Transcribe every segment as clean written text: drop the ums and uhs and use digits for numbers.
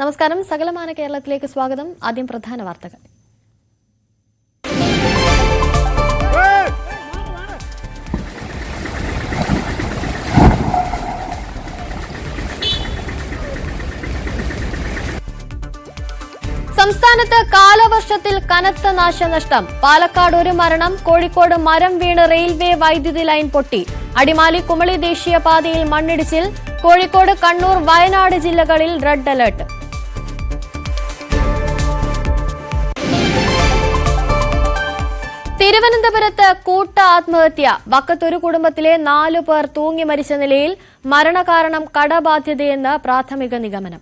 നമസ്കാരം. സകലമാന കേരളത്തിലേക്ക് സ്വാഗതം. ആദ്യം പ്രധാന വാർത്തകൾ. സംസ്ഥാനത്ത് കാലവർഷത്തിൽ കനത്ത നാശനഷ്ടം. പാലക്കാട് ഒരു മരണം, കോഴിക്കോട് മരം വീണ് റെയിൽവേ വൈദ്യുതി ലൈൻ പൊട്ടി. അടിമാലി കുമളി ദേശീയപാതയിൽ മണ്ണിടിച്ചിൽ. കോഴിക്കോട്, കണ്ണൂർ, വയനാട് ജില്ലകളിൽ റെഡ് അലർട്ട്. തിരുവനന്തപുരത്ത് കൂട്ട ആത്മഹത്യ. വക്കത്തൊരു കുടുംബത്തിലെ 4 പേർ തൂങ്ങി മരിച്ച നിലയിൽ. മരണകാരണം കടബാധ്യതയെന്ന് പ്രാഥമിക നിഗമനം.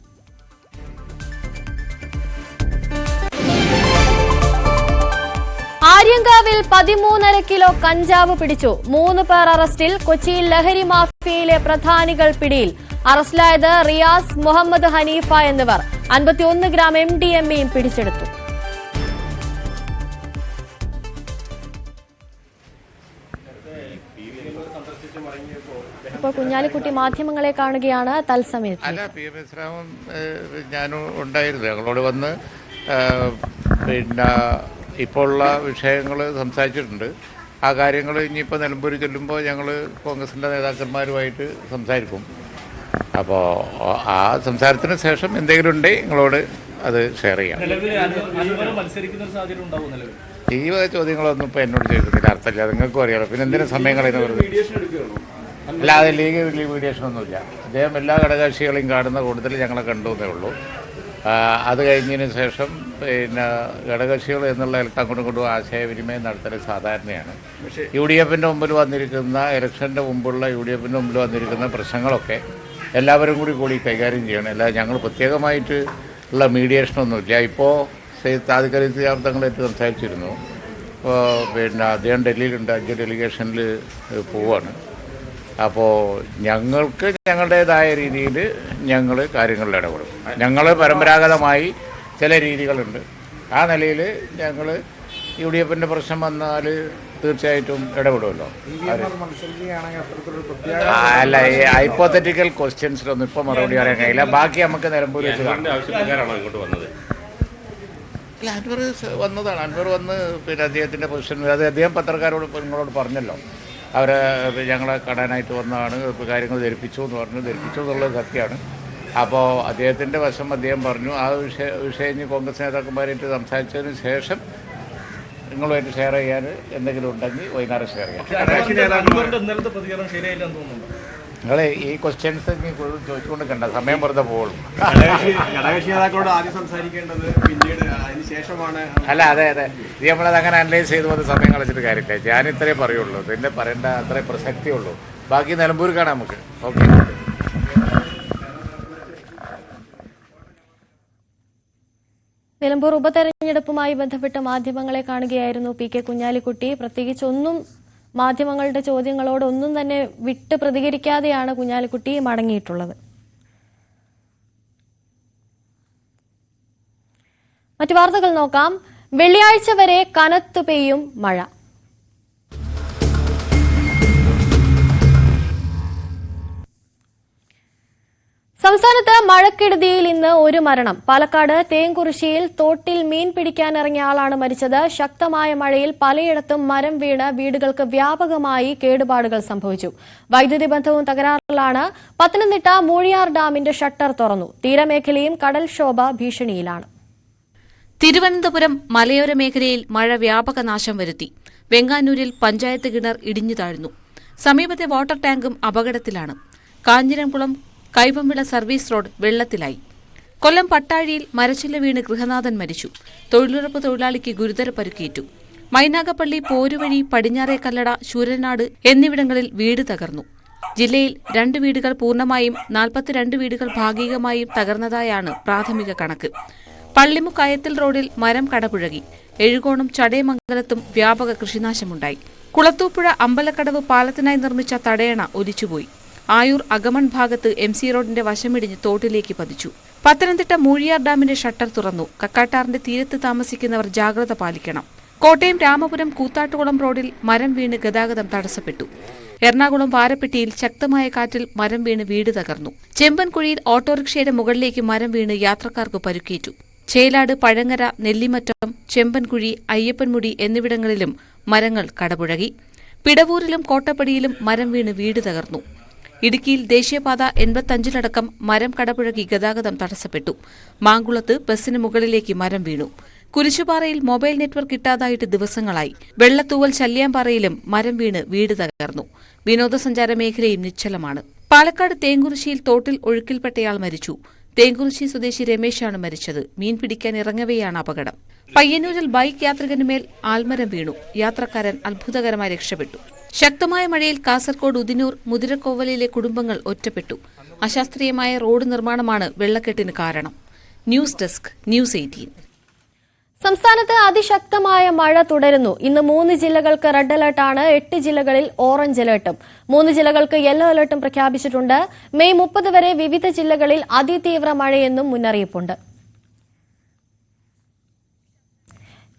ആര്യങ്കാവിൽ 13.5 കിലോ കഞ്ചാവ് പിടിച്ചു. 3 പേർ അറസ്റ്റിൽ. കൊച്ചിയിൽ ലഹരി മാഫിയയിലെ പ്രധാനികൾ പിടിയിൽ. അറസ്റ്റിലായത് റിയാസ്, മുഹമ്മദ് ഹനീഫ എന്നിവർ. 51 ഗ്രാം MDMAയും പിടിച്ചെടുത്തു. ഇപ്പോൾ കുഞ്ഞാലിക്കുട്ടി മാധ്യമങ്ങളെ കാണുകയാണ് തത്സമയത്ത്. ഞാനും ഉണ്ടായിരുന്നു. ഞങ്ങളോട് വന്ന് പിന്നെ ഇപ്പോൾ ഉള്ള വിഷയങ്ങൾ സംസാരിച്ചിട്ടുണ്ട്. ആ കാര്യങ്ങൾ ഇനിയിപ്പോൾ നിലമ്പൂർ ചെല്ലുമ്പോൾ ഞങ്ങൾ കോൺഗ്രസിൻ്റെ നേതാക്കന്മാരുമായിട്ട് സംസാരിക്കും. അപ്പോൾ ആ സംസാരത്തിന് ശേഷം എന്തെങ്കിലും ഉണ്ടെങ്കിൽ നിങ്ങളോട് അത് ഷെയർ ചെയ്യാം. ഈ വക ചോദ്യങ്ങളൊന്നും ഇപ്പോൾ എന്നോട് ചോദിക്കുന്നില്ല, അർത്ഥമില്ല. നിങ്ങൾക്കും അറിയാലോ. പിന്നെ എന്തിനും സമയം കളയുന്നത്? അല്ലാതെ ലീഗ് മീഡിയേഷനൊന്നുമില്ല. അദ്ദേഹം എല്ലാ ഘടകകക്ഷികളെയും കാണുന്ന കൂട്ടത്തിൽ ഞങ്ങളെ കണ്ടു എന്നേ ഉള്ളൂ. അത് കഴിഞ്ഞതിന് ശേഷം പിന്നെ ഘടകകക്ഷികൾ എന്നുള്ള അങ്ങോട്ടും ഇങ്ങോട്ടും ആശയവിനിമയം നടത്തൽ സാധാരണയാണ്. UDFിൻ്റെ മുമ്പിൽ വന്നിരിക്കുന്ന ഇലക്ഷൻ്റെ മുമ്പുള്ള UDFിൻ്റെ മുമ്പിൽ വന്നിരിക്കുന്ന പ്രശ്നങ്ങളൊക്കെ എല്ലാവരും കൂടി കൈകാര്യം ചെയ്യണം. അല്ല ഞങ്ങൾ പ്രത്യേകമായിട്ട് ഉള്ള മീഡിയേഷനൊന്നുമില്ല. ഇപ്പോൾ താൽക്കാലികയാർത്ഥങ്ങളായിട്ട് സംസാരിച്ചിരുന്നു. പിന്നെ അദ്ദേഹം ഡൽഹിയിലുണ്ട്, 5 ഡെലിഗേഷനിൽ പോവുകയാണ്. അപ്പോൾ ഞങ്ങൾക്ക് ഞങ്ങളുടേതായ രീതിയിൽ ഞങ്ങൾ കാര്യങ്ങളിൽ ഇടപെടും. ഞങ്ങൾ പരമ്പരാഗതമായി ചില രീതികളുണ്ട്. ആ നിലയിൽ ഞങ്ങൾ UDFിൻ്റെ പ്രശ്നം വന്നാൽ തീർച്ചയായിട്ടും ഇടപെടുമല്ലോ. അല്ല, ഈ ഹൈപ്പോത്തറ്റിക്കൽ ക്വസ്റ്റ്യൻസിലൊന്നും ഇപ്പോൾ മറുപടി പറയാൻ കഴിയില്ല. ബാക്കി നമുക്ക് നിലമ്പൂർ വെച്ച് അല്ല, അൻവർ വന്നതാണ്. അൻവർ വന്ന് പിന്നെ അദ്ദേഹത്തിൻ്റെ പൊസിഷൻ അത് അദ്ദേഹം പത്രക്കാരോട് നിങ്ങളോട് പറഞ്ഞല്ലോ. അവർ ഞങ്ങളെ കാണാനായിട്ട് വന്നതാണ്, കാര്യങ്ങൾ ധരിപ്പിച്ചു എന്നുള്ളത് സത്യമാണ്. അപ്പോൾ അദ്ദേഹത്തിൻ്റെ വശം അദ്ദേഹം പറഞ്ഞു. ആ വിഷയം ഇനി കോൺഗ്രസ് നേതാക്കന്മാരായിട്ട് സംസാരിച്ചതിന് ശേഷം നിങ്ങളുമായിട്ട് ഷെയർ ചെയ്യാൻ എന്തെങ്കിലും ഉണ്ടെങ്കിൽ വൈകുന്നേരം ഷെയർ ചെയ്യാം. നിങ്ങൾ ഈ ക്വസ്റ്റ്യൻസ് ചോദിച്ചുകൊണ്ട് കണ്ട സമയം വെറുതെ പോകും. അല്ല, അതെ ഇത് നമ്മളത് അങ്ങനെ അനലൈസ് ചെയ്ത് വന്ന് സമയം കളിച്ചിട്ട് കാര്യമില്ല. ഞാൻ ഇത്രേ പറയുള്ളൂ. ഇതിൻ്റെ പറയേണ്ട അത്രേ പ്രസക്തിയുള്ളൂ. ബാക്കി നിലമ്പൂർ കാണാം നമുക്ക്. ഓക്കെ. നിലമ്പൂർ ഉപതെരഞ്ഞെടുപ്പുമായി ബന്ധപ്പെട്ട് മാധ്യമങ്ങളെ കാണുകയായിരുന്നു PK കുഞ്ഞാലിക്കുട്ടി. പ്രത്യേകിച്ചൊന്നും മാധ്യമങ്ങളുടെ ചോദ്യങ്ങളോടൊന്നും തന്നെ വിട്ട് പ്രതികരിക്കാതെയാണ് കുഞ്ഞാലിക്കുട്ടി മടങ്ങിയിട്ടുള്ളത്. മറ്റു വാർത്തകൾ നോക്കാം. വെള്ളിയാഴ്ച വരെ കനത്തു പെയ്യും മഴ. സംസ്ഥാനത്ത് മഴക്കെടുതിയിൽ ഇന്ന് ഒരു മരണം. പാലക്കാട് തേങ്കുറിശ്ശിയിൽ തോട്ടിൽ മീൻ പിടിക്കാനിറങ്ങിയ ആളാണ് മരിച്ചത്. ശക്തമായ മഴയിൽ പലയിടത്തും മരം വീണ് വീടുകൾക്ക് വ്യാപകമായി കേടുപാടുകൾ സംഭവിച്ചു. വൈദ്യുതി ബന്ധവും തകരാറിലാണ്. പത്തനംതിട്ട മൂഴിയാർ ഡാമിന്റെ ഷട്ടർ തുറന്നു. തീരമേഖലയും കടൽക്ഷോഭ ഭീഷണിയിലാണ്. തിരുവനന്തപുരം മലയോര മേഖലയിൽ മഴ വ്യാപക നാശം വരുത്തി. വെങ്ങാനൂരിൽ പഞ്ചായത്ത് കിണർ ഇടിഞ്ഞു താഴ്ന്നു. സമീപത്തെ വാട്ടർ ടാങ്കും അപകടത്തിലാണ്. കാഞ്ഞിരംകുളം കൈവംവിള സർവീസ് റോഡ് വെള്ളത്തിലായി. കൊല്ലം പട്ടാഴിയിൽ മരച്ചില്ല വീണ് ഗൃഹനാഥൻ മരിച്ചു. തൊഴിലുറപ്പ് തൊഴിലാളിക്ക് ഗുരുതര പരുക്കേറ്റു. മൈനാഗപ്പള്ളി, പോരുവഴി, പടിഞ്ഞാറേ കല്ലട, ശൂരനാട് എന്നിവിടങ്ങളിൽ വീട് തകർന്നു. ജില്ലയിൽ 2 വീടുകൾ പൂർണ്ണമായും 42 വീടുകൾ ഭാഗികമായും തകർന്നതായാണ് പ്രാഥമിക കണക്ക്. പള്ളിമുക്ക് അയത്തിൽ റോഡിൽ മരം കടപുഴകി. എഴുകോണം ചടയമംഗലത്തും വ്യാപക കൃഷിനാശമുണ്ടായി. കുളത്തൂപ്പുഴ അമ്പലക്കടവ് പാലത്തിനായി നിർമ്മിച്ച തടയണ ഒലിച്ചുപോയി. ആയൂർ അഗമൺ ഭാഗത്ത് MC റോഡിന്റെ വശമിടിഞ്ഞ് തോട്ടിലേക്ക് പതിച്ചു. പത്തനംതിട്ട മൂഴിയാർ ഡാമിന്റെ ഷട്ടർ തുറന്നു. കക്കാട്ടാറിന്റെ തീരത്ത് താമസിക്കുന്നവർ ജാഗ്രത പാലിക്കണം. കോട്ടയം രാമപുരം കൂത്താട്ടുകുളം റോഡിൽ മരം വീണ് ഗതാഗതം തടസ്സപ്പെട്ടു. എറണാകുളം വാരപ്പെട്ടിയിൽ ശക്തമായ കാറ്റിൽ മരം വീണ് വീട് തകർന്നു. ചെമ്പൻകുഴിയിൽ ഓട്ടോറിക്ഷയുടെ മുകളിലേക്ക് മരം വീണ് യാത്രക്കാർക്ക് പരുക്കേറ്റു. ചേലാട്, പഴങ്ങര, നെല്ലിമറ്റം, ചെമ്പൻകുഴി, അയ്യപ്പൻമുടി എന്നിവിടങ്ങളിലും മരങ്ങൾ കടപുഴകി. പിടവൂരിലും കോട്ടപ്പടിയിലും മരം വീണ് വീട് തകർന്നു. ഇടുക്കിയിൽ ദേശീയപാത 85-ലടക്കം മരം കടപുഴകി ഗതാഗതം തടസ്സപ്പെട്ടു. മാങ്കുളത്ത് ബസിന് മുകളിലേക്ക് മരം വീണു. കുരിശുപാറയിൽ മൊബൈൽ നെറ്റ്വർക്ക് കിട്ടാതായിട്ട് ദിവസങ്ങളായി. വെള്ളത്തൂവൽ ശല്യാംപാറയിലും മരം വീണ് വീട് തകർന്നു. വിനോദസഞ്ചാര മേഖലയും നിശ്ചലമാണ്. പാലക്കാട് തേങ്കുറിശ്ശിയിൽ തോട്ടിൽ ഒഴുക്കിൽപ്പെട്ടയാൾ മരിച്ചു. തേങ്കുറിശ്ശി സ്വദേശി രമേശാണ് മരിച്ചത്. മീൻ പിടിക്കാൻ ഇറങ്ങവെയാണ് അപകടം. പയ്യന്നൂരിൽ ബൈക്ക് യാത്രികനുമേൽ ആൽമരം വീണു. യാത്രക്കാരൻ അത്ഭുതകരമായി രക്ഷപ്പെട്ടു. ശക്തമായ മഴയിൽ കാസർകോട് ഉദിനൂർ മുതിരക്കോവലിലെ കുടുംബങ്ങൾ ഒറ്റപ്പെട്ടു. അശാസ്ത്രീയമായ റോഡ് നിർമ്മാണമാണ് വെള്ളക്കെട്ടിന് കാരണം. News desk, news 18. സംസ്ഥാനത്ത് അതിശക്തമായ മഴ തുടരുന്നു. ഇന്ന് 3 ജില്ലകൾക്ക് റെഡ് അലർട്ടാണ്. 8 ജില്ലകളിൽ ഓറഞ്ച് അലർട്ടും. 3 ജില്ലകൾക്ക് യെല്ലോ അലർട്ടും പ്രഖ്യാപിച്ചിട്ടുണ്ട്. മെയ് 30 വരെ വിവിധ ജില്ലകളിൽ അതിതീവ്ര മഴയെന്നും മുന്നറിയിപ്പുണ്ട്.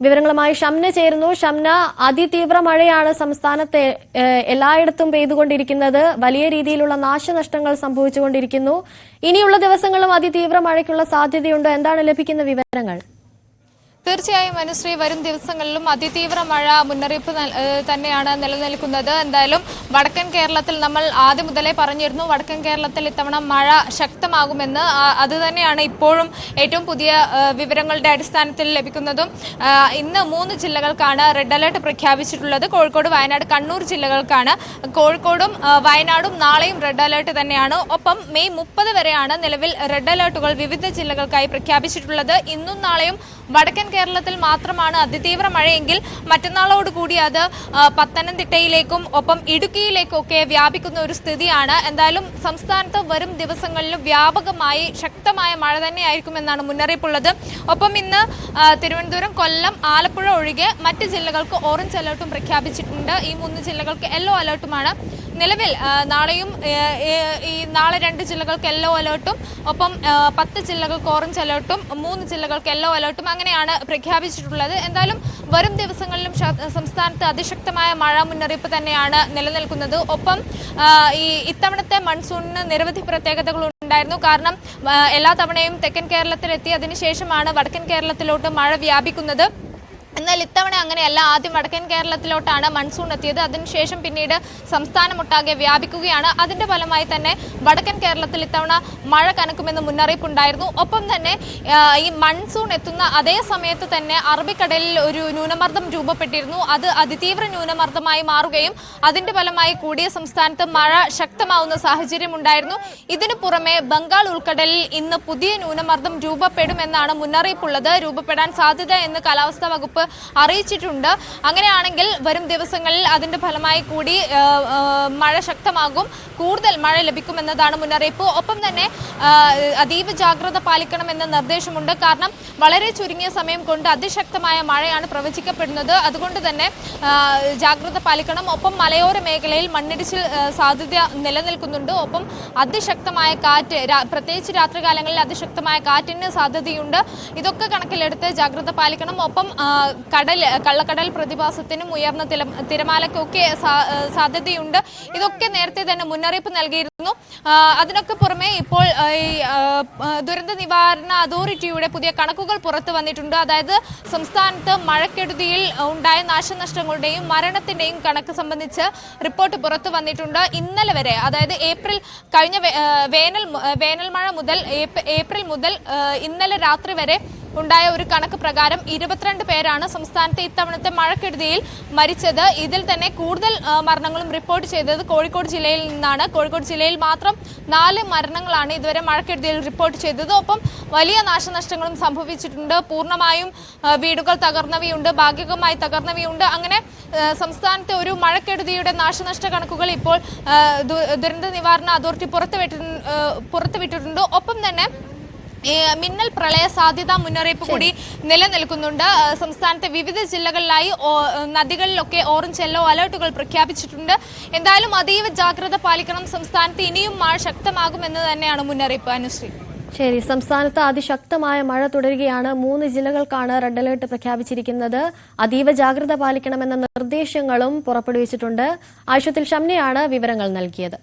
വിവരങ്ങളുമായി ഷംന ചേരുന്നു. ഷംന, അതിതീവ്ര മഴയാണ് സംസ്ഥാനത്തെ എല്ലായിടത്തും പെയ്തുകൊണ്ടിരിക്കുന്നത്. വലിയ രീതിയിലുള്ള നാശനഷ്ടങ്ങൾ സംഭവിച്ചുകൊണ്ടിരിക്കുന്നു. ഇനിയുള്ള ദിവസങ്ങളിലും അതിതീവ്ര മഴയ്ക്കുള്ള സാധ്യതയുണ്ട്. എന്താണ് ലഭിക്കുന്ന വിവരങ്ങൾ? തീർച്ചയായും അനുശ്രീ, വരും ദിവസങ്ങളിലും അതിതീവ്ര മഴ മുന്നറിയിപ്പ് തന്നെയാണ് നിലനിൽക്കുന്നത്. എന്തായാലും വടക്കൻ കേരളത്തിൽ നമ്മൾ ആദ്യം മുതലേ പറഞ്ഞിരുന്നു, വടക്കൻ കേരളത്തിൽ ഇത്തവണ മഴ ശക്തമാകുമെന്ന്. അത് തന്നെയാണ് ഇപ്പോഴും ഏറ്റവും പുതിയ വിവരങ്ങളുടെ അടിസ്ഥാനത്തിൽ ലഭിക്കുന്നതും. ഇന്ന് 3 ജില്ലകൾക്കാണ് റെഡ് അലർട്ട് പ്രഖ്യാപിച്ചിട്ടുള്ളത്. കോഴിക്കോട്, വയനാട്, കണ്ണൂർ ജില്ലകൾക്കാണ്. കോഴിക്കോടും വയനാടും നാളെയും റെഡ് അലർട്ട് തന്നെയാണ്. ഒപ്പം മെയ് 30 വരെയാണ് നിലവിൽ റെഡ് അലർട്ടുകൾ വിവിധ ജില്ലകൾക്കായി പ്രഖ്യാപിച്ചിട്ടുള്ളത്. ഇന്നും നാളെയും വടക്കൻ കേരളത്തിൽ മാത്രമാണ് അതിതീവ്ര മഴയെങ്കിൽ മറ്റന്നാളോടുകൂടി അത് പത്തനംതിട്ടയിലേക്കും ഒപ്പം ഇടുക്കിയിലേക്കും ഒക്കെ വ്യാപിക്കുന്ന ഒരു സ്ഥിതിയാണ്. എന്തായാലും സംസ്ഥാനത്ത് വരും ദിവസങ്ങളിൽ വ്യാപകമായി ശക്തമായ മഴ തന്നെയായിരിക്കുമെന്നാണ് മുന്നറിയിപ്പുള്ളത്. ഒപ്പം ഇന്ന് തിരുവനന്തപുരം, കൊല്ലം, ആലപ്പുഴ ഒഴികെ മറ്റ് ജില്ലകൾക്ക് ഓറഞ്ച് അലർട്ടും പ്രഖ്യാപിച്ചിട്ടുണ്ട്. ഈ 3 ജില്ലകൾക്ക് യെല്ലോ അലർട്ടുമാണ് നിലവിൽ. നാളെയും നാളെ 2 ജില്ലകൾക്ക് യെല്ലോ അലർട്ടും ഒപ്പം 10 ജില്ലകൾക്ക് ഓറഞ്ച് അലർട്ടും 3 ജില്ലകൾക്ക് യെല്ലോ അലർട്ടും അങ്ങനെയാണ് പ്രഖ്യാപിച്ചിട്ടുള്ളത്. എന്തായാലും വരും ദിവസങ്ങളിലും സംസ്ഥാനത്ത് അതിശക്തമായ മഴ മുന്നറിയിപ്പ് തന്നെയാണ് നിലനിൽക്കുന്നത്. ഒപ്പം ഇത്തവണത്തെ മൺസൂണിന് നിരവധി പ്രത്യേകതകൾ ഉണ്ടായിരുന്നു. കാരണം എല്ലാ തവണയും തെക്കൻ കേരളത്തിലെത്തി അതിനുശേഷമാണ് വടക്കൻ കേരളത്തിലോട്ട് മഴ വ്യാപിക്കുന്നത്. എന്നാൽ ഇത്തവണ അങ്ങനെയല്ല. ആദ്യം വടക്കൻ കേരളത്തിലോട്ടാണ് മൺസൂൺ എത്തിയത്. അതിനുശേഷം പിന്നീട് സംസ്ഥാനമൊട്ടാകെ വ്യാപിക്കുകയാണ്. അതിന്റെ ഫലമായി തന്നെ വടക്കൻ കേരളത്തിൽ ഇത്തവണ മഴ കനക്കുമെന്ന് മുന്നറിയിപ്പുണ്ടായിരുന്നു. ഒപ്പം തന്നെ ഈ മൺസൂൺ എത്തുന്ന അതേ സമയത്ത് തന്നെ അറബിക്കടലിൽ ഒരു ന്യൂനമർദ്ദം രൂപപ്പെട്ടിരുന്നു. അത് അതിതീവ്ര ന്യൂനമർദ്ദമായി മാറുകയും അതിന്റെ ഫലമായി കൂടിയ സംസ്ഥാനത്ത് മഴ ശക്തമാവുന്ന സാഹചര്യം ഉണ്ടായിരുന്നു. ഇതിനു പുറമെ ബംഗാൾ ഉൾക്കടലിൽ ഇന്ന് പുതിയ ന്യൂനമർദ്ദം രൂപപ്പെടുമെന്നാണ് മുന്നറിയിപ്പുള്ളത്. രൂപപ്പെടാൻ സാധ്യത എന്ന് കാലാവസ്ഥാ വകുപ്പ് അറിയിച്ചിട്ടുണ്ട്. അങ്ങനെയാണെങ്കിൽ വരും ദിവസങ്ങളിൽ അതിന്റെ ഫലമായി കൂടി മഴ ശക്തമാകും, കൂടുതൽ മഴ ലഭിക്കുമെന്നതാണ് മുന്നറിയിപ്പ്. ഒപ്പം തന്നെ അതീവ ജാഗ്രത പാലിക്കണമെന്ന നിർദ്ദേശമുണ്ട്. കാരണം വളരെ ചുരുങ്ങിയ സമയം കൊണ്ട് അതിശക്തമായ മഴയാണ് പ്രവചിക്കപ്പെടുന്നത്. അതുകൊണ്ട് തന്നെ ജാഗ്രത പാലിക്കണം. ഒപ്പം മലയോര മേഖലയിൽ മണ്ണിടിച്ചിൽ സാധ്യത നിലനിൽക്കുന്നുണ്ട്. ഒപ്പം അതിശക്തമായ കാറ്റ്, പ്രത്യേകിച്ച് രാത്രികാലങ്ങളിൽ അതിശക്തമായ കാറ്റിന് സാധ്യതയുണ്ട്. ഇതൊക്കെ കണക്കിലെടുത്ത് ജാഗ്രത പാലിക്കണം. ഒപ്പം കള്ളക്കടൽ പ്രതിഭാസത്തിനും ഉയർന്ന തിരമാലയ്ക്കൊക്കെ സാധ്യതയുണ്ട്. ഇതൊക്കെ നേരത്തെ തന്നെ മുന്നറിയിപ്പ് നൽകിയിരുന്നു. അതിനൊക്കെ പുറമെ ഇപ്പോൾ ദുരന്ത നിവാരണ അതോറിറ്റിയുടെ പുതിയ കണക്കുകൾ പുറത്തു വന്നിട്ടുണ്ട്. അതായത് സംസ്ഥാനത്ത് മഴക്കെടുതിയിൽ ഉണ്ടായ നാശനഷ്ടങ്ങളുടെയും മരണത്തിന്റെയും കണക്ക് സംബന്ധിച്ച് റിപ്പോർട്ട് പുറത്തു വന്നിട്ടുണ്ട്. ഇന്നലെ വരെ, അതായത് കഴിഞ്ഞ വേനൽ മഴ മുതൽ ഏപ്രിൽ മുതൽ ഇന്നലെ രാത്രി വരെ ഉണ്ടായ ഒരു കണക്ക് പ്രകാരം 22 പേരാണ് സംസ്ഥാനത്തെ ഇത്തവണത്തെ മഴക്കെടുതിയിൽ മരിച്ചത്. ഇതിൽ തന്നെ കൂടുതൽ മരണങ്ങളും റിപ്പോർട്ട് ചെയ്തത് കോഴിക്കോട് ജില്ലയിൽ നിന്നാണ്. കോഴിക്കോട് ജില്ലയിൽ മാത്രം 4 മരണങ്ങളാണ് ഇതുവരെ മഴക്കെടുതിയിൽ റിപ്പോർട്ട് ചെയ്തത്. ഒപ്പം വലിയ നാശനഷ്ടങ്ങളും സംഭവിച്ചിട്ടുണ്ട്. പൂർണ്ണമായും വീടുകൾ തകർന്നവയുണ്ട്, ഭാഗികമായി തകർന്നവയുണ്ട്. അങ്ങനെ സംസ്ഥാനത്തെ ഒരു മഴക്കെടുതിയുടെ നാശനഷ്ട കണക്കുകൾ ഇപ്പോൾ ദുരന്ത നിവാരണ അതോറിറ്റി പുറത്തുവിട്ടിട്ടുണ്ട്. ഒപ്പം തന്നെ മിന്നൽ പ്രളയ സാധ്യതാ മുന്നറിയിപ്പ് കൂടി നിലനിൽക്കുന്നുണ്ട്. സംസ്ഥാനത്തെ വിവിധ ജില്ലകളിലായി നദികളിലൊക്കെ ഓറഞ്ച് യെല്ലോ അലർട്ടുകൾ പ്രഖ്യാപിച്ചിട്ടുണ്ട്. എന്തായാലും അതീവ ജാഗ്രത പാലിക്കണം. സംസ്ഥാനത്ത് ഇനിയും മഴ ശക്തമാകുമെന്ന് തന്നെയാണ് മുന്നറിയിപ്പ്. അനുശ്രീ. ശരി, സംസ്ഥാനത്ത് അതിശക്തമായ മഴ തുടരുകയാണ്. 3 ജില്ലകൾക്കാണ് റെഡ് അലർട്ട് പ്രഖ്യാപിച്ചിരിക്കുന്നത്. അതീവ ജാഗ്രത പാലിക്കണമെന്ന നിർദ്ദേശങ്ങളും പുറപ്പെടുവിച്ചിട്ടുണ്ട്. ആയിഷത്തിൽ ഷംനയാണ് വിവരങ്ങൾ നൽകിയത്.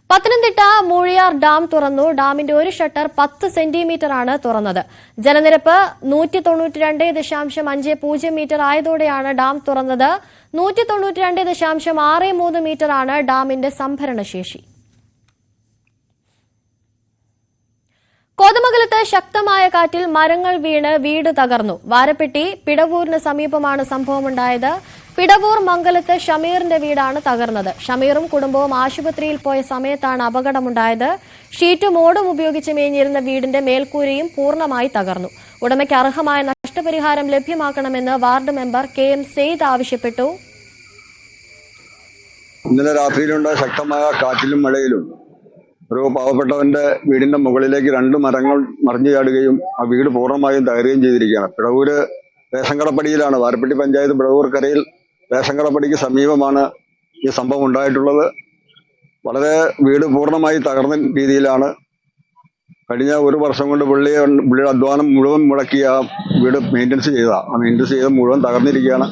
പത്തനംതിട്ട മൂഴിയാർ ഡാം തുറന്നു. ഡാമിന്റെ ഒരു ഷട്ടർ 10 സെന്റിമീറ്ററാണ് തുറന്നത്. ജലനിരപ്പ് 192.50 മീറ്റർ ആയതോടെയാണ് ഡാം തുറന്നത്. 192.63 മീറ്ററാണ് ഡാമിന്റെ സംഭരണശേഷി. കോതമംഗലത്ത് ശക്തമായ കാറ്റിൽ മരങ്ങൾ വീണ് വീട് തകർന്നു. വാരപ്പെട്ടി പിടവൂരിന് സമീപമാണ് സംഭവമുണ്ടായത്. പിടവൂർ മംഗലത്ത് ഷമീറിന്റെ വീടാണ് തകർന്നത്. ഷമീറും കുടുംബവും ആശുപത്രിയിൽ പോയ സമയത്താണ് അപകടമുണ്ടായത്. ഷീറ്റും ഓടും ഉപയോഗിച്ച് മേഞ്ഞിരുന്ന വീടിന്റെ മേൽക്കൂരയും പൂർണ്ണമായി തകർന്നു. ഉടമയ്ക്ക് അർഹമായ നഷ്ടപരിഹാരം ലഭ്യമാക്കണമെന്ന് വാർഡ് മെമ്പർ KM സെയ്ദ് ആവശ്യപ്പെട്ടു. ഇന്നലെ രാത്രിയിലുണ്ടായ ശക്തമായ കാറ്റിലും മഴയിലും ഒരു പാവപ്പെട്ടവന്റെ വീടിന്റെ മുകളിലേക്ക് 2 മരങ്ങൾ മറിഞ്ഞു ചാടുകയും ആ വീട് പൂർണ്ണമായും തകരുകയും ചെയ്തിരിക്കുകയാണ്. പിടവൂര് റേഷൻകടപ്പടിയിലാണ്, വാരപ്പെട്ടി പഞ്ചായത്ത് പിടവൂർ കരയിൽ റേഷൻകടപ്പടിക്ക് സമീപമാണ് ഈ സംഭവം ഉണ്ടായിട്ടുള്ളത്. വളരെ വീട് പൂർണ്ണമായി തകർന്ന രീതിയിലാണ്. കഴിഞ്ഞ 1 വർഷം കൊണ്ട് പുള്ളിയുടെ അധ്വാനം മുഴുവൻ മുടക്കി ആ വീട് മെയിൻ്റനൻസ് ചെയ്ത മുഴുവൻ തകർന്നിരിക്കുകയാണ്.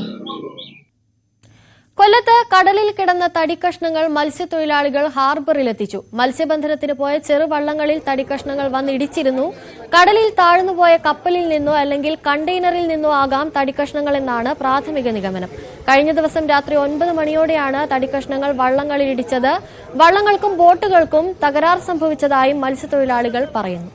കൊല്ലത്ത് കടലിൽ കിടന്ന തടിക്കഷ്ണങ്ങൾ മത്സ്യത്തൊഴിലാളികൾ ഹാർബറിലെത്തിച്ചു. മത്സ്യബന്ധനത്തിന് പോയ ചെറുവള്ളങ്ങളിൽ തടിക്കഷ്ണങ്ങൾ വന്നിടിച്ചിരുന്നു. കടലിൽ താഴ്ന്നുപോയ കപ്പലിൽ നിന്നോ അല്ലെങ്കിൽ കണ്ടെയ്നറിൽ നിന്നോ ആകാം തടിക്കഷ്ണങ്ങൾ എന്നാണ് പ്രാഥമിക നിഗമനം. കഴിഞ്ഞ ദിവസം രാത്രി 9 മണിയോടെയാണ് തടിക്കഷ്ണങ്ങൾ വള്ളങ്ങളിൽ ഇടിച്ചത്. വള്ളങ്ങൾക്കും ബോട്ടുകൾക്കും തകരാർ സംഭവിച്ചതായും മത്സ്യത്തൊഴിലാളികൾ പറയുന്നു.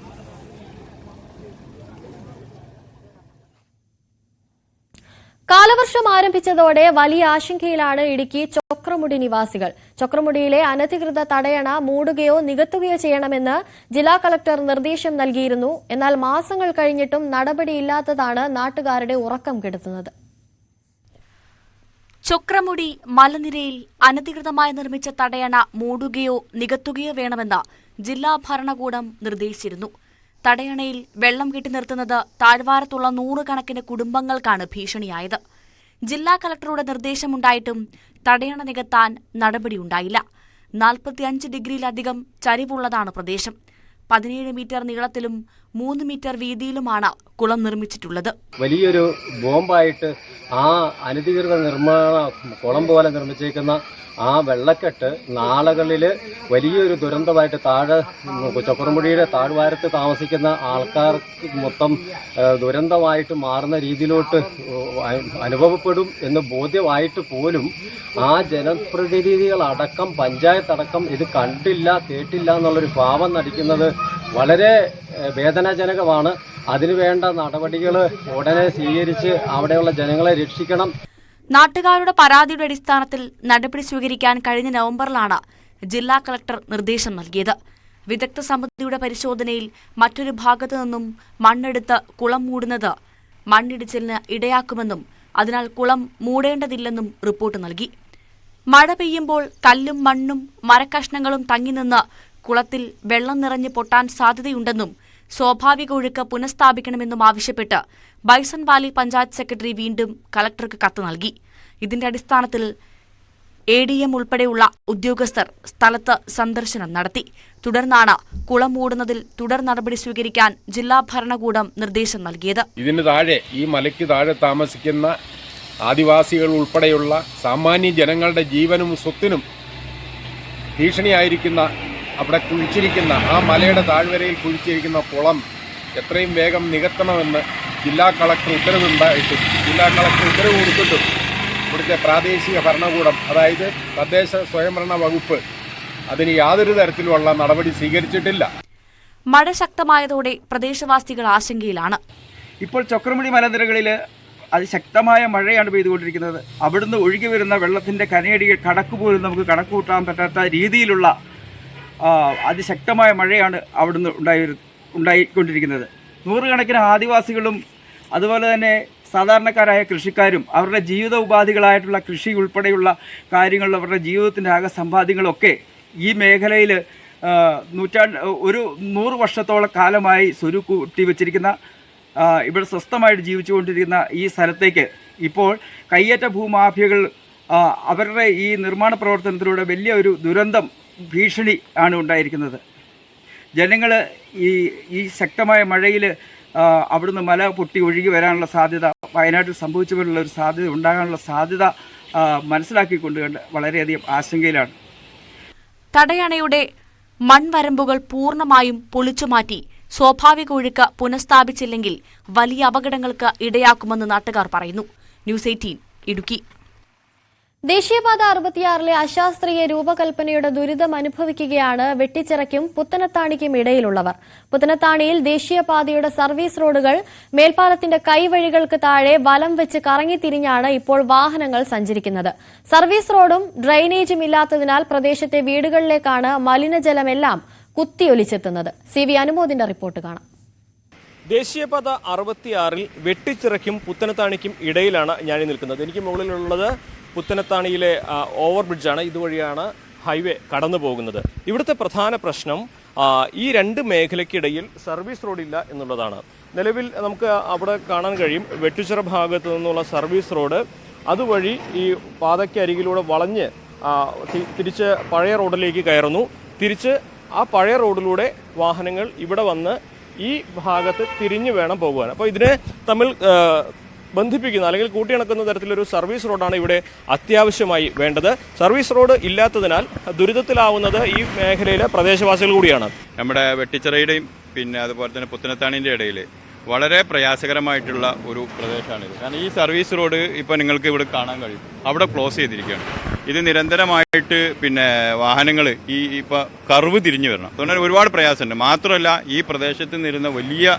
കാലവർഷം ആരംഭിച്ചതോടെ വലിയ ആശങ്കയിലാണ് ഇടുക്കി ചൊക്രമുടി നിവാസികൾ. ചൊക്രമുടിയിലെ അനധികൃത തടയണ മൂടുകയോ നികത്തുകയോ ചെയ്യണമെന്ന് ജില്ലാ കളക്ടർ നിർദ്ദേശം നൽകിയിരുന്നു. എന്നാൽ മാസങ്ങൾ കഴിഞ്ഞിട്ടും നടപടിയില്ലാത്തതാണ് നാട്ടുകാരുടെ ഉറക്കം കെടുത്തുന്നത്. ചൊക്രമുടി മലനിരയിൽ അനധികൃതമായി നിർമ്മിച്ച തടയണ മൂടുകയോ നികത്തുകയോ വേണമെന്ന് ജില്ലാ ഭരണകൂടം നിർദ്ദേശിച്ചിരുന്നു. തടയണയിൽ വെള്ളം കെട്ടി നിർത്തുന്നത് താഴ്വാരത്തുള്ള 100 കണക്കിന് കുടുംബങ്ങൾക്കാണ് ഭീഷണിയായത്. ജില്ലാ കളക്ടറുടെ നിർദ്ദേശമുണ്ടായിട്ടും തടയണ നികത്താൻ നടപടിയുണ്ടായില്ല. 45 ഡിഗ്രിയിലധികം ചരിവുള്ളതാണ് പ്രദേശം. 17 മീറ്റർ നീളത്തിലും 3 മീറ്റർ വീതിയിലുമാണ് കുളം നിർമ്മിച്ചിട്ടുള്ളത്. വലിയൊരു ബോംബായിട്ട് ആ അനധികൃത നിർമ്മാണ കുളം പോലെ നിർമ്മിച്ചേക്കുന്ന ആ വെള്ളക്കെട്ട് നാളുകളിൽ വലിയൊരു ദുരന്തമായിട്ട് ചൊക്രമുടിയുടെ താഴ്വാരത്ത് താമസിക്കുന്ന ആൾക്കാർക്ക് മൊത്തം ദുരന്തമായിട്ട് മാറുന്ന രീതിയിലോട്ട് അനുഭവപ്പെടും എന്ന് ബോധ്യമായിട്ട് പോലും ആ ജനപ്രതിനിധികളടക്കം പഞ്ചായത്തടക്കം ഇത് കണ്ടില്ല കേട്ടില്ല എന്നുള്ളൊരു ഭാവം നടിക്കുന്നത് വളരെ വേദനാജനകമാണ്. അതിനുവേണ്ട നടപടികൾ ഉടനെ സ്വീകരിച്ച് അവിടെയുള്ള ജനങ്ങളെ രക്ഷിക്കണം. നാട്ടുകാരുടെ പരാതിയുടെ അടിസ്ഥാനത്തിൽ നടപടി സ്വീകരിക്കാൻ കഴിഞ്ഞ നവംബറിലാണ് ജില്ലാ കളക്ടർ നിർദ്ദേശം നൽകിയത്. വിദഗ്ധ സമിതിയുടെ പരിശോധനയിൽ മറ്റൊരു ഭാഗത്തു നിന്നും മണ്ണെടുത്ത് കുളം മൂടുന്നത് മണ്ണിടിച്ചിലിന് ഇടയാക്കുമെന്നും അതിനാൽ കുളം മൂടേണ്ടതില്ലെന്നും റിപ്പോർട്ട് നൽകി. മഴ പെയ്യുമ്പോൾ കല്ലും മണ്ണും മരക്കഷ്ണങ്ങളും തങ്ങിനിന്ന് കുളത്തിൽ വെള്ളം നിറഞ്ഞ് പൊട്ടാൻ സാധ്യതയുണ്ടെന്നും സ്വാഭാവിക ഒഴുക്ക് പുനഃസ്ഥാപിക്കണമെന്നും ആവശ്യപ്പെട്ട് ബൈസൺ വാലി പഞ്ചായത്ത് സെക്രട്ടറി വീണ്ടും കളക്ടർക്ക് കത്ത് നൽകി. ഇതിന്റെ അടിസ്ഥാനത്തിൽ ADM ഉൾപ്പെടെയുള്ള ഉദ്യോഗസ്ഥർ സ്ഥലത്ത് സന്ദർശനം നടത്തി. തുടർന്നാണ് കുളം മൂടുന്നതിൽ തുടർ നടപടി സ്വീകരിക്കാൻ ജില്ലാ ഭരണകൂടം നിർദ്ദേശം നൽകിയത്. ഇതിന് താഴെ ഈ മലയ്ക്ക് താഴെ താമസിക്കുന്ന ആദിവാസികൾ ഉൾപ്പെടെയുള്ള സാമാന്യ ജനങ്ങളുടെ ജീവനും സ്വത്തിനും ഭീഷണിയായിരിക്കുന്ന അവിടെ കുഴിച്ചിരിക്കുന്ന ആ മലയുടെ താഴ്വരയിൽ കുഴിച്ചിരിക്കുന്ന കുളം എത്രയും വേഗം നികത്തണമെന്ന് ജില്ലാ കളക്ടർ ഉത്തരവ് കൊടുത്തിട്ടും ഇവിടുത്തെ പ്രാദേശിക ഭരണകൂടം, അതായത് തദ്ദേശ സ്വയംഭരണ വകുപ്പ്, അതിന് യാതൊരു തരത്തിലുള്ള നടപടി സ്വീകരിച്ചിട്ടില്ല. മഴ ശക്തമായതോടെ പ്രദേശവാസികൾ ആശങ്കയിലാണ്. ഇപ്പോൾ ചൊക്രമുടി മലനിരകളിൽ അതിശക്തമായ മഴയാണ് പെയ്തുകൊണ്ടിരിക്കുന്നത്. അവിടുന്ന് ഒഴുകി വരുന്ന വെള്ളത്തിൻ്റെ കനയടികൾ കണക്കുപോലും നമുക്ക് കണക്കുകൂട്ടാൻ പറ്റാത്ത രീതിയിലുള്ള അതിശക്തമായ മഴയാണ് അവിടുന്ന് ഉണ്ടായിക്കൊണ്ടിരിക്കുന്നത്. 100 കണക്കിന് ആദിവാസികളും അതുപോലെ തന്നെ സാധാരണക്കാരായ കൃഷിക്കാരും അവരുടെ ജീവിത ഉപാധികളായിട്ടുള്ള കൃഷി ഉൾപ്പെടെയുള്ള കാര്യങ്ങളിൽ അവരുടെ ജീവിതത്തിൻ്റെ ആകെ സമ്പാദ്യങ്ങളൊക്കെ ഈ മേഖലയിൽ 100 വർഷത്തോളം കാലമായി സ്വരുക്കൂട്ടി വച്ചിരിക്കുന്ന ഇവിടെ സ്വസ്ഥമായിട്ട് ജീവിച്ചുകൊണ്ടിരിക്കുന്ന ഈ സ്ഥലത്തേക്ക് ഇപ്പോൾ കയ്യേറ്റ ഭൂമാഫിയകൾ അവരുടെ ഈ നിർമ്മാണ പ്രവർത്തനത്തിലൂടെ വലിയ ഒരു ദുരന്തം ഭീഷണി ആണ് ഉണ്ടായിരിക്കുന്നത്. ജനങ്ങൾ ഈ ശക്തമായ മഴയിൽ അവിടുന്ന് മല പൊട്ടി ഒഴുകി വരാനുള്ള സാധ്യത, വയനാട്ടിൽ സംഭവിച്ച പോലുള്ള ഒരു സാധ്യത ഉണ്ടാകാനുള്ള സാധ്യത മനസ്സിലാക്കിക്കൊണ്ട് വളരെയധികം ആശങ്കയിലാണ്. തടയണയുടെ മൺവരമ്പുകൾ പൂർണ്ണമായും പൊളിച്ചുമാറ്റി സ്വാഭാവിക ഒഴുക്ക് പുനഃസ്ഥാപിച്ചില്ലെങ്കിൽ വലിയ അപകടങ്ങൾക്ക് ഇടയാക്കുമെന്ന് നാട്ടുകാർ പറയുന്നു. ന്യൂസ് 18 ഇടുക്കി. ദേശീയപാത 66-ലെ അശാസ്ത്രീയ രൂപകൽപ്പനയുടെ ദുരിതം അനുഭവിക്കുകയാണ് വെട്ടിച്ചിറയ്ക്കും പുത്തനത്താണിക്കും ഇടയിലുള്ളവർ. പുത്തനത്താണിയിൽ ദേശീയപാതയുടെ സർവീസ് റോഡുകൾ മേൽപ്പാലത്തിന്റെ കൈവഴികൾക്ക് താഴെ വലം വെച്ച് കറങ്ങിത്തിരിഞ്ഞാണ് ഇപ്പോൾ വാഹനങ്ങൾ സഞ്ചരിക്കുന്നത്. സർവീസ് റോഡും ഡ്രെയിനേജും ഇല്ലാത്തതിനാൽ പ്രദേശത്തെ വീടുകളിലേക്കാണ് മലിനജലമെല്ലാം കുത്തിയൊലിച്ചെത്തുന്നത്. CV അനുമോദിന്റെ റിപ്പോർട്ട് കാണാം. ദേശീയപാത 66-ൽ വെട്ടിച്ചിറയ്ക്കും പുത്തനത്താണിക്കും ഇടയിലാണ് ഞാൻ നിൽക്കുന്നത്. എനിക്ക് മുകളിലുള്ളത് പുത്തനത്താണിയിലെ ഓവർബ്രിഡ്ജാണ്. ഇതുവഴിയാണ് ഹൈവേ കടന്നു പോകുന്നത്. ഇവിടുത്തെ പ്രധാന പ്രശ്നം ഈ രണ്ട് മേഖലയ്ക്കിടയിൽ സർവീസ് റോഡില്ല എന്നുള്ളതാണ്. നിലവിൽ നമുക്ക് അവിടെ കാണാൻ കഴിയും, വെട്ടിച്ചിറ ഭാഗത്തു നിന്നുള്ള സർവീസ് റോഡ് അതുവഴി ഈ പാതയ്ക്കരികിലൂടെ വളഞ്ഞ് തിരിച്ച് പഴയ റോഡിലേക്ക് കയറുന്നു. തിരിച്ച് ആ പഴയ റോഡിലൂടെ വാഹനങ്ങൾ ഇവിടെ വന്ന് ഈ ഭാഗത്ത് തിരിഞ്ഞു വേണം പോകുവാൻ. അപ്പോൾ ഇതിനെ തമ്മിൽ ബന്ധിപ്പിക്കുന്ന അല്ലെങ്കിൽ കൂട്ടിയിണക്കുന്ന തരത്തിലൊരു സർവീസ് റോഡാണ് ഇവിടെ അത്യാവശ്യമായി വേണ്ടത്. സർവീസ് റോഡ് ഇല്ലാത്തതിനാൽ ദുരിതത്തിലാവുന്നത് ഈ മേഖലയിലെ പ്രദേശവാസികൾ കൂടിയാണ്. നമ്മുടെ വെട്ടിച്ചിറയുടെയും പിന്നെ അതുപോലെ തന്നെ പുത്തനത്താണിൻ്റെ ഇടയിൽ വളരെ പ്രയാസകരമായിട്ടുള്ള ഒരു പ്രദേശമാണിത്. കാരണം ഈ സർവീസ് റോഡ് ഇപ്പോൾ നിങ്ങൾക്ക് ഇവിടെ കാണാൻ കഴിയും, അവിടെ ക്ലോസ് ചെയ്തിരിക്കുകയാണ്. ഇത് നിരന്തരമായിട്ട് പിന്നെ വാഹനങ്ങൾ ഇപ്പോൾ കർവ് തിരിഞ്ഞു വരണം. അതുകൊണ്ട് ഒരുപാട് പ്രയാസമുണ്ട്. മാത്രമല്ല ഈ പ്രദേശത്ത് നിന്നിരുന്ന വലിയ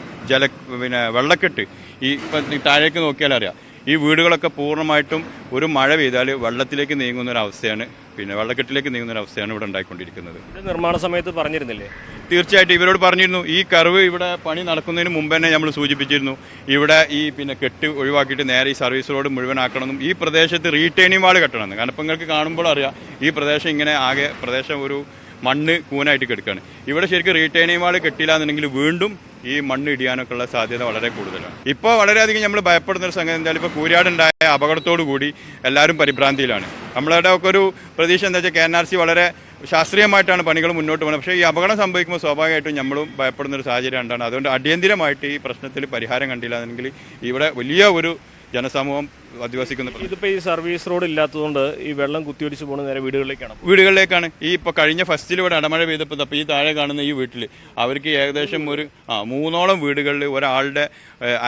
വെള്ളക്കെട്ട് ഇപ്പം താഴേക്ക് നോക്കിയാൽ അറിയാം, ഈ വീടുകളൊക്കെ പൂർണ്ണമായിട്ടും ഒരു മഴ പെയ്താൽ വെള്ളത്തിലേക്ക് നീങ്ങുന്നൊരവസ്ഥയാണ്, പിന്നെ വെള്ളക്കെട്ടിലേക്ക് നീങ്ങുന്നൊരവസ്ഥയാണ് ഇവിടെ ഉണ്ടായിക്കൊണ്ടിരിക്കുന്നത്. നിർമ്മാണ സമയത്ത് പറഞ്ഞിരുന്നില്ലേ? തീർച്ചയായിട്ടും ഇവരോട് പറഞ്ഞിരുന്നു. ഈ കർവ് ഇവിടെ പണി നടക്കുന്നതിന് മുമ്പ് തന്നെ നമ്മൾ സൂചിപ്പിച്ചിരുന്നു, ഇവിടെ ഈ പിന്നെ കെട്ട് ഒഴിവാക്കിയിട്ട് നേരെ ഈ സർവീസ് റോഡ് മുഴുവനാക്കണമെന്നും ഈ പ്രദേശത്ത് റീറ്റെയിനിങ് വാൾ കെട്ടണമെന്ന്. കാരണം ഇപ്പം നിങ്ങൾക്ക് കാണുമ്പോൾ അറിയാം, ഈ പ്രദേശം ഇങ്ങനെ ആകെ പ്രദേശം ഒരു മണ്ണ് കൂനായിട്ട് കിടക്കുകയാണ്. ഇവിടെ ശരിക്കും റീറ്റെയിനിങ് വാൾ കെട്ടില്ല എന്നുണ്ടെങ്കിൽ വീണ്ടും ഈ മണ്ണ് ഇടിയാനൊക്കെ ഉള്ള സാധ്യത വളരെ കൂടുതലാണ്. ഇപ്പോൾ വളരെയധികം നമ്മൾ ഭയപ്പെടുന്ന ഒരു സംഗതി എന്തായാലും ഇപ്പോൾ കൂരിയാടുണ്ടായ അപകടത്തോടു കൂടി എല്ലാവരും പരിഭ്രാന്തിയിലാണ്. നമ്മളുടെ ഒക്കെ ഒരു പ്രതീക്ഷ എന്താ വെച്ചാൽ KNRC വളരെ ശാസ്ത്രീയമായിട്ടാണ് പണികൾ മുന്നോട്ട് പോകുന്നത്. പക്ഷേ ഈ അപകടം സംഭവിക്കുമ്പോൾ സ്വാഭാവികമായിട്ടും നമ്മളും ഭയപ്പെടുന്ന ഒരു സാഹചര്യം ഉണ്ടാണ്. അതുകൊണ്ട് അടിയന്തിരമായിട്ട് ഈ പ്രശ്നത്തിൽ പരിഹാരം കണ്ടില്ല എന്നെങ്കിൽ ഇവിടെ വലിയ ഒരു ജനസമൂഹം അധിവസിക്കുന്ന. ഇതിപ്പോൾ ഈ സർവീസ് റോഡ് ഇല്ലാത്തതുകൊണ്ട് ഈ വെള്ളം കുത്തിയൊലിച്ച് പോകുന്ന നേരെ വീടുകളിലേക്കാണ്. ഈ ഇപ്പോൾ കഴിഞ്ഞ ഫസ്റ്റിൽ ഇവിടെ അടമഴ പെയ്തപ്പോൾ അപ്പോൾ ഈ താഴെ കാണുന്ന ഈ വീട്ടിൽ അവർക്ക് ഏകദേശം ഒരു 3ഓളം വീടുകളിൽ ഒരാളുടെ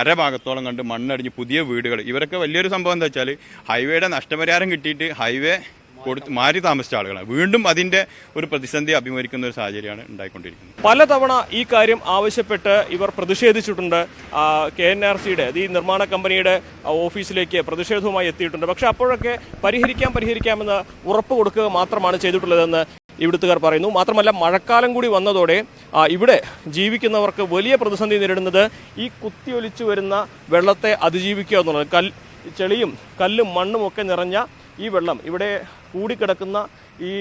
അരഭാഗത്തോളം കണ്ട് മണ്ണടിഞ്ഞ് പുതിയ വീടുകൾ. ഇവരൊക്കെ വലിയൊരു സംഭവം എന്താ വെച്ചാൽ ഹൈവേയുടെ നഷ്ടപരിഹാരം കിട്ടിയിട്ട് ഹൈവേ കൊടുത്ത് മാറി താമസിച്ച ആളുകളാണ്. വീണ്ടും അതിന്റെ ഒരു പ്രതിസന്ധി അഭിമുഖീകരിക്കുന്ന ഒരു സാഹചര്യമാണ് ഉണ്ടായിക്കൊണ്ടിരിക്കുന്നത്. പലതവണ ഈ കാര്യം ആവശ്യപ്പെട്ട് ഇവർ പ്രതിഷേധിച്ചിട്ടുണ്ട്. KNRCയുടെ ഈ നിർമ്മാണ കമ്പനിയുടെ ഓഫീസിലേക്ക് പ്രതിഷേധവുമായി എത്തിയിട്ടുണ്ട്. പക്ഷെ അപ്പോഴൊക്കെ പരിഹരിക്കാമെന്ന് ഉറപ്പ് കൊടുക്കുക മാത്രമാണ് ചെയ്തിട്ടുള്ളതെന്ന് ഇവിടുത്തുകാർ പറയുന്നു. മാത്രമല്ല മഴക്കാലം കൂടി വന്നതോടെ ഇവിടെ ജീവിക്കുന്നവർക്ക് വലിയ പ്രതിസന്ധി നേരിടുന്നത് ഈ കുത്തിയൊലിച്ചു വരുന്ന വെള്ളത്തെ അതിജീവിക്കുക എന്നുള്ളത്. ചെളിയും കല്ലും മണ്ണും ഒക്കെ നിറഞ്ഞ ഈ വെള്ളം ഇവിടെ കൂടിക്കിടക്കുന്ന ഈ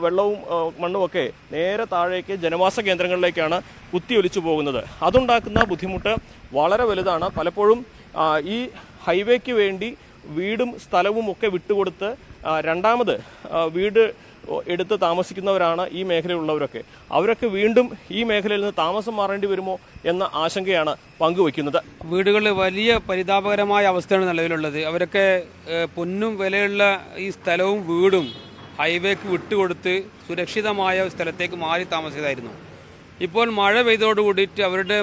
വെള്ളവും മണ്ണുമൊക്കെ നേരെ താഴേക്ക് ജനവാസ കേന്ദ്രങ്ങളിലേക്കാണ് കുത്തിയൊലിച്ചു പോകുന്നത്. അതുണ്ടാക്കുന്ന ബുദ്ധിമുട്ട് വളരെ വലുതാണ്. പലപ്പോഴും ഈ ഹൈവേക്ക് വേണ്ടി വീടും സ്ഥലവും ഒക്കെ വിട്ടുകൊടുത്ത് രണ്ടാമത് വീട് എടുത്ത് താമസിക്കുന്നവരാണ് ഈ മേഖലയിലുള്ളവരൊക്കെ. അവരൊക്കെ വീണ്ടും ഈ മേഖലയിൽ നിന്ന് താമസം മാറേണ്ടി വരുമോ എന്ന ആശങ്കയാണ് പങ്കുവയ്ക്കുന്നത്. വീടുകളിൽ വലിയ പരിതാപകരമായ അവസ്ഥയാണ് നിലവിലുള്ളത്. അവരൊക്കെ പൊന്നും വിലയുള്ള ഈ സ്ഥലവും വീടും ഹൈവേക്ക് വിട്ടുകൊടുത്ത് സുരക്ഷിതമായ സ്ഥലത്തേക്ക് മാറി താമസിച്ചതായിരുന്നു. ഇപ്പോൾ മഴ പെയ്തോടുകൂടിയിട്ട് അവരുടെ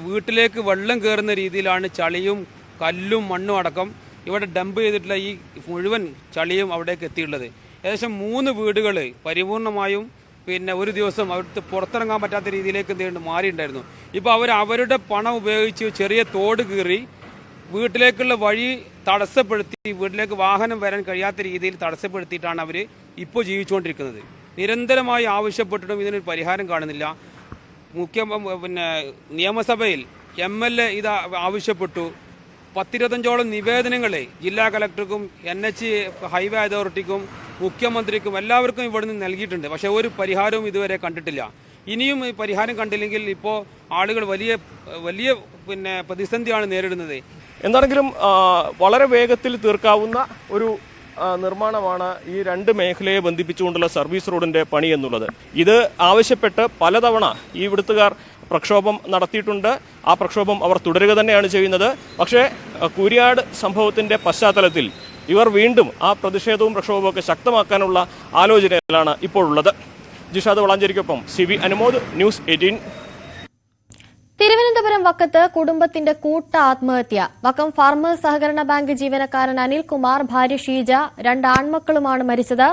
വീട്ടിലേക്ക് വെള്ളം കയറുന്ന രീതിയിലാണ് ചളിയും കല്ലും മണ്ണും അടക്കം ഇവിടെ ഡംപ് ചെയ്തിട്ടുള്ള ഈ മുഴുവൻ ചളിയും അവിടേക്ക് എത്തിയിട്ടുള്ളത്. ഏകദേശം 3 വീടുകൾ പരിപൂർണമായും ഒരു ദിവസം അവിടുത്തെ പുറത്തിറങ്ങാൻ പറ്റാത്ത രീതിയിലേക്ക് മാറിയിട്ടുണ്ടായിരുന്നു. ഇപ്പോൾ അവരുടെ പണം ഉപയോഗിച്ച് ചെറിയ തോട് കീറി വീട്ടിലേക്കുള്ള വഴി തടസ്സപ്പെടുത്തി, വീട്ടിലേക്ക് വാഹനം വരാൻ കഴിയാത്ത രീതിയിൽ തടസ്സപ്പെടുത്തിയിട്ടാണ് അവർ ഇപ്പോൾ ജീവിച്ചുകൊണ്ടിരിക്കുന്നത്. നിരന്തരമായി ആവശ്യപ്പെട്ടിട്ടും ഇതിനൊരു പരിഹാരം കാണുന്നില്ല. നിയമസഭയിൽ MLA ഇത് ആവശ്യപ്പെട്ടു. 10-25ഓളം നിവേദനങ്ങൾ ജില്ലാ കളക്ടർക്കും NH ഹൈവേ അതോറിറ്റിക്കും മുഖ്യമന്ത്രിക്കും എല്ലാവർക്കും ഇവിടുന്ന് നൽകിയിട്ടുണ്ട്. പക്ഷേ ഒരു പരിഹാരവും ഇതുവരെ കണ്ടിട്ടില്ല. ഇനിയും ഈ പരിഹാരം കണ്ടില്ലെങ്കിൽ ഇപ്പോൾ ആളുകൾ വലിയ പ്രതിസന്ധിയാണ് നേരിടുന്നത്. എന്താണെങ്കിലും വളരെ വേഗത്തിൽ തീർക്കാവുന്ന ഒരു നിർമ്മാണമാണ് ഈ രണ്ട് മേഖലയെ ബന്ധിപ്പിച്ചുകൊണ്ടുള്ള സർവീസ് റോഡിന്റെ പണി എന്നുള്ളത്. ഇത് ആവശ്യപ്പെട്ട് പലതവണ ഈ ഇവിടുത്തുകാർ പ്രക്ഷോഭം നടത്തിയിട്ടുണ്ട്. ആ പ്രക്ഷോഭം അവർ തുടരുക തന്നെയാണ് ചെയ്യുന്നത്. പക്ഷേ കൂരിയാട് സംഭവത്തിന്റെ പശ്ചാത്തലത്തിൽ ഇവർ വീണ്ടും ആ പ്രതിഷേധവും പ്രക്ഷോഭവും ഒക്കെ ശക്തമാക്കാനുള്ള ആലോചനയിലാണ് ഇപ്പോഴുള്ളത്. ജിഷാദ് വളാഞ്ചേരിക്കൊപ്പം CV അനുമോദ്, ന്യൂസ് 18. തിരുവനന്തപുരം വക്കത്ത് കുടുംബത്തിന്റെ കൂട്ട ആത്മഹത്യ. വക്കം ഫാർമേഴ്സ് സഹകരണ ബാങ്ക് ജീവനക്കാരൻ അനിൽകുമാർ, ഭാര്യ ഷീജ, 2 ആൺമക്കളുമാണ് മരിച്ചത്.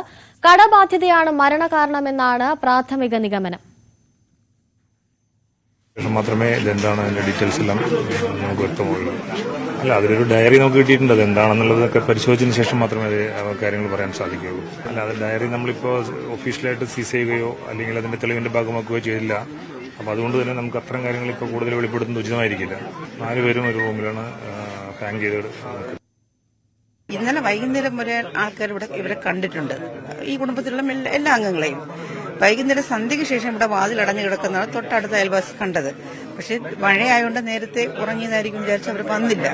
കടബാധ്യതയാണ് മരണകാരണമെന്നാണ് പ്രാഥമിക നിഗമനം. മാത്രമേ ഇതെന്താണ് അതിന്റെ ഡീറ്റെയിൽസ് എല്ലാം നമുക്ക് വ്യക്തമുള്ളൂ. അല്ല, അതിലൊരു ഡയറി നമുക്ക് കിട്ടിയിട്ടുണ്ട്. അത് എന്താണെന്നുള്ളതൊക്കെ പരിശോധിച്ചതിന് ശേഷം മാത്രമേ അത് കാര്യങ്ങൾ പറയാൻ സാധിക്കുകയുള്ളൂ. അല്ല, അത് ഡയറി നമ്മളിപ്പോൾ ഒഫീഷ്യലായിട്ട് സീസ് ചെയ്യുകയോ അല്ലെങ്കിൽ അതിന്റെ തെളിവിന്റെ ഭാഗമാക്കുകയോ ചെയ്തില്ല. അപ്പോൾ അതുകൊണ്ട് തന്നെ നമുക്ക് അത്തരം കാര്യങ്ങൾ ഇപ്പോൾ കൂടുതൽ വെളിപ്പെടുത്തുന്നത് ഉചിതമായിരിക്കില്ല. 4 പേരും ഒരു റൂമിലാണ് ഹാങ് ചെയ്ത്. ഇന്നലെ വൈകുന്നേരം വരെ ആൾക്കാർ ഇവരെ കണ്ടിട്ടുണ്ട്, ഈ കുടുംബത്തിലുള്ള എല്ലാ അംഗങ്ങളെയും. വൈകുന്നേരം സന്ധ്യയ്ക്ക് ശേഷം ഇവിടെ വാതിലടഞ്ഞു കിടക്കുന്നതാണ് തൊട്ടടുത്ത അയൽവാസി കണ്ടത്. പക്ഷെ മഴയായതുകൊണ്ട് നേരത്തെ ഉറങ്ങിയതായിരിക്കും വിചാരിച്ച് അവർ വന്നില്ല.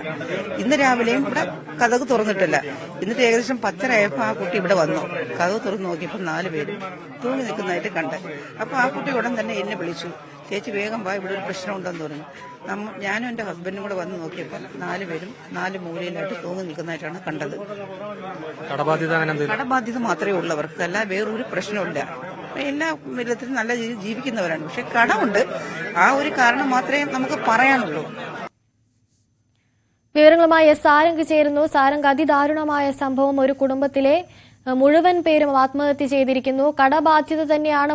ഇന്ന് രാവിലെയും ഇവിടെ കതക് തുറന്നിട്ടില്ല. എന്നിട്ട് ഏകദേശം 10:30 ആ കുട്ടി ഇവിടെ വന്നു. കതക് തുറന്ന് നോക്കിയപ്പോൾ 4 പേരും തൂങ്ങി നിൽക്കുന്നതായിട്ട് കണ്ട്. അപ്പോൾ ആ കുട്ടി ഉടൻ തന്നെ എന്നെ വിളിച്ചു, ചേച്ചി വേഗം വാ, ഇവിടെ ഒരു പ്രശ്നമുണ്ടെന്ന് പറഞ്ഞു. ഞാനും എന്റെ ഹസ്ബൻഡും കൂടെ വന്ന് നോക്കിയപ്പോൾ 4 പേരും 4 മൂലയിലായിട്ട് തൂങ്ങി നിൽക്കുന്നതായിട്ടാണ് കണ്ടത്. കടബാധ്യത മാത്രമേ ഉള്ളവർക്ക്, അല്ല വേറൊരു പ്രശ്നമില്ല. എല്ലാ വിധത്തിലും നല്ല രീതിയിൽ ജീവിക്കുന്നവരാണ്. പക്ഷെ കടമുണ്ട്, ആ ഒരു കാരണം മാത്രമേ നമുക്ക് പറയാനുള്ളൂ. വിവരങ്ങളുമായി സാരംഗ് ചേരുന്നു. സാരംഗ്, അതിദാരുണമായ സംഭവം. ഒരു കുടുംബത്തിലെ മുഴുവൻ പേരും ആത്മഹത്യ ചെയ്തിരിക്കുന്നു. കടബാധ്യത തന്നെയാണ്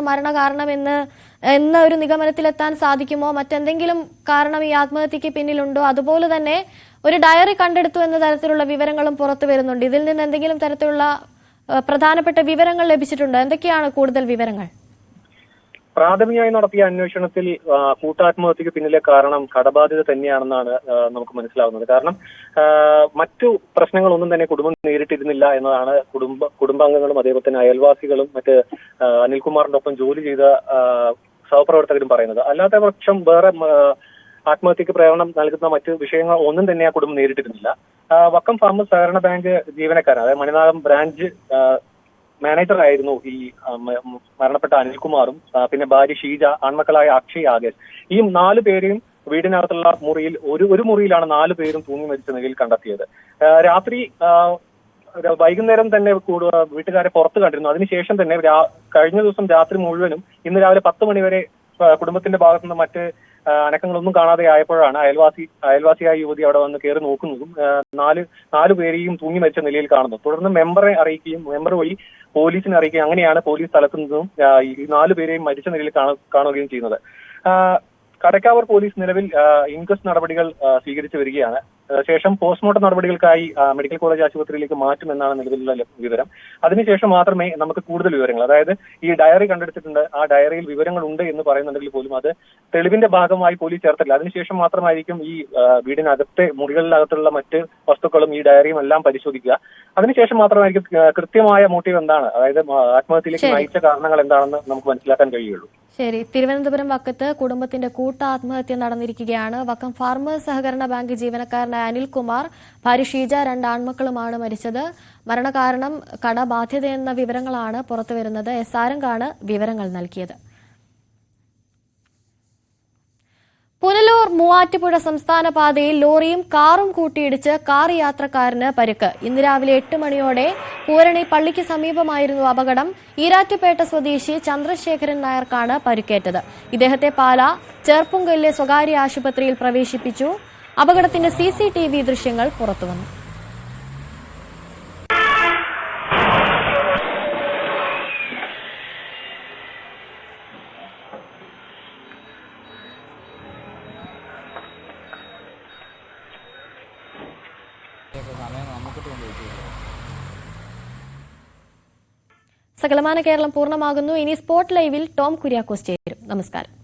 എന്ന ഒരു നിഗമനത്തിലെത്താൻ സാധിക്കുമോ? മറ്റെന്തെങ്കിലും കാരണം ഈ ആത്മഹത്യക്ക് പിന്നിലുണ്ടോ? അതുപോലെ തന്നെ ഒരു ഡയറി കണ്ടെടുത്തു എന്ന തരത്തിലുള്ള വിവരങ്ങളും പുറത്തു വരുന്നുണ്ട്. ഇതിൽ നിന്ന് എന്തെങ്കിലും തരത്തിലുള്ള പ്രധാനപ്പെട്ട വിവരങ്ങൾ ലഭിച്ചിട്ടുണ്ടോ? എന്തൊക്കെയാണ് കൂടുതൽ വിവരങ്ങൾ? പ്രാഥമികമായി നടത്തിയ അന്വേഷണത്തിൽ കൂട്ടാത്മഹത്യക്ക് പിന്നിലെ കാരണം കടബാധ്യത തന്നെയാണെന്നാണ് നമുക്ക് മനസ്സിലാവുന്നത്. കാരണം മറ്റു പ്രശ്നങ്ങളൊന്നും തന്നെ കുടുംബം നേരിട്ടിരുന്നില്ല എന്നതാണ് കുടുംബാംഗങ്ങളും അതേപോലെ തന്നെ അയൽവാസികളും മറ്റ് അനിൽകുമാറിന്റെ ഒപ്പം ജോലി ചെയ്ത സഹപ്രവർത്തകരും പറയുന്നത്. അല്ലാത്ത പക്ഷം വേറെ ആത്മഹത്യക്ക് പ്രേരണ നൽകുന്ന മറ്റ് വിഷയങ്ങൾ ഒന്നും തന്നെ ആ കുടുംബം നേരിട്ടിരുന്നില്ല. വക്കം ഫാർമേഴ്സ് സഹകരണ ബാങ്ക് ജീവനക്കാരൻ, അതായത് മണിനാഗം ബ്രാഞ്ച് മാനേജറായിരുന്നു ഈ മരണപ്പെട്ട അനിൽകുമാറും പിന്നെ ഭാര്യ ഷീജ, ആൺമക്കളായ അക്ഷയ്, ആകേഷ്. ഈ 4 പേരെയും വീടിനകത്തുള്ള മുറിയിൽ ഒരു മുറിയിലാണ് 4 പേരും തൂങ്ങി മരിച്ച നിലയിൽ കണ്ടെത്തിയത്. രാത്രി വൈകുന്നേരം തന്നെ വീട്ടുകാരെ പുറത്ത് കണ്ടിരുന്നു. അതിനുശേഷം തന്നെ കഴിഞ്ഞ ദിവസം രാത്രി മുഴുവനും ഇന്ന് രാവിലെ 10 മണിവരെ കുടുംബത്തിന്റെ ഭാഗത്തുനിന്ന് മറ്റ് അനക്കങ്ങളൊന്നും കാണാതെ ആയപ്പോഴാണ് അയൽവാസിയായ യുവതി അവിടെ വന്ന് കയറി നോക്കുന്നതും 4 പേരെയും തൂങ്ങി മരിച്ച നിലയിൽ കാണുന്നു. തുടർന്ന് മെമ്പറെ അറിയിക്കുകയും മെമ്പർ വഴി പോലീസിനെ അറിയിക്കുകയും അങ്ങനെയാണ് പോലീസ് സ്ഥലത്തുനിന്നും ഈ 4 പേരെയും മരിച്ച നിലയിൽ കാണുകയും ചെയ്യുന്നത്. കടക്കാവൂർ പോലീസ് നിലവിൽ ഇൻക്വസ്റ്റ് നടപടികൾ സ്വീകരിച്ചു വരികയാണ്. ശേഷം പോസ്റ്റ്മോർട്ടം നടപടികൾക്കായി മെഡിക്കൽ കോളേജ് ആശുപത്രിയിലേക്ക് മാറ്റുമെന്നാണ് നിലവിലുള്ള വിവരം. അതിനുശേഷം മാത്രമേ നമുക്ക് കൂടുതൽ വിവരങ്ങൾ, അതായത് ഈ ഡയറി കണ്ടെടുത്തിട്ടുണ്ട്, ആ ഡയറിയിൽ വിവരങ്ങൾ ഉണ്ട് എന്ന് പറയുന്നുണ്ടെങ്കിൽ പോലും അത് തെളിവിന്റെ ഭാഗമായി പോലീസ് ചേർത്തില്ല. അതിനുശേഷം മാത്രമായിരിക്കും ഈ വീടിനകത്തെ മുറികളിനകത്തുള്ള മറ്റ് വസ്തുക്കളും ഈ ഡയറിയും എല്ലാം പരിശോധിക്കുക. അതിനുശേഷം മാത്രമായിരിക്കും കൃത്യമായ മോട്ടീവ് എന്താണ്, അതായത് ആത്മഹത്യയിലേക്ക് നയിച്ച കാരണങ്ങൾ എന്താണെന്ന് നമുക്ക് മനസ്സിലാക്കാൻ കഴിയുള്ളൂ. ശരി. തിരുവനന്തപുരം വക്കത്ത് കുടുംബത്തിന്റെ കൂട്ട ആത്മഹത്യ നടന്നിരിക്കുകയാണ്. വക്കം ഫാർമേഴ്സ് സഹകരണ ബാങ്ക് ജീവനക്കാരനായ അനിൽകുമാർ, ഭാര്യ ഷീജ, 2 ആൺമക്കളുമാണ് മരിച്ചത്. മരണകാരണം കടബാധ്യതയെന്ന വിവരങ്ങളാണ് പുറത്തുവരുന്നത്. സാരംഗാണ് വിവരങ്ങൾ നൽകിയത്. പുനലൂർ മൂവാറ്റുപുഴ സംസ്ഥാന പാതയിൽ ലോറിയും കാറും കൂട്ടിയിടിച്ച് കാർ യാത്രക്കാരന് പരിക്ക്. ഇന്ന് രാവിലെ 8 മണിയോടെ പൂരണി പള്ളിക്ക് സമീപമായിരുന്നു അപകടം. ഈരാറ്റുപേട്ട സ്വദേശി ചന്ദ്രശേഖരൻ നായർക്കാണ് പരിക്കേറ്റത്. ഇദ്ദേഹത്തെ പാല ചേർപ്പുങ്കലിലെ സ്വകാര്യ ആശുപത്രിയിൽ പ്രവേശിപ്പിച്ചു. അപകടത്തിന്റെ CCTV ദൃശ്യങ്ങൾ പുറത്തുവന്നു. സകലമാന കേരളം പൂർണ്ണമാകുന്നു. ഇനി സ്പോട്ട് ലൈവിൽ ടോം കുര്യാക്കോസ് ചേരും. നമസ്കാരം.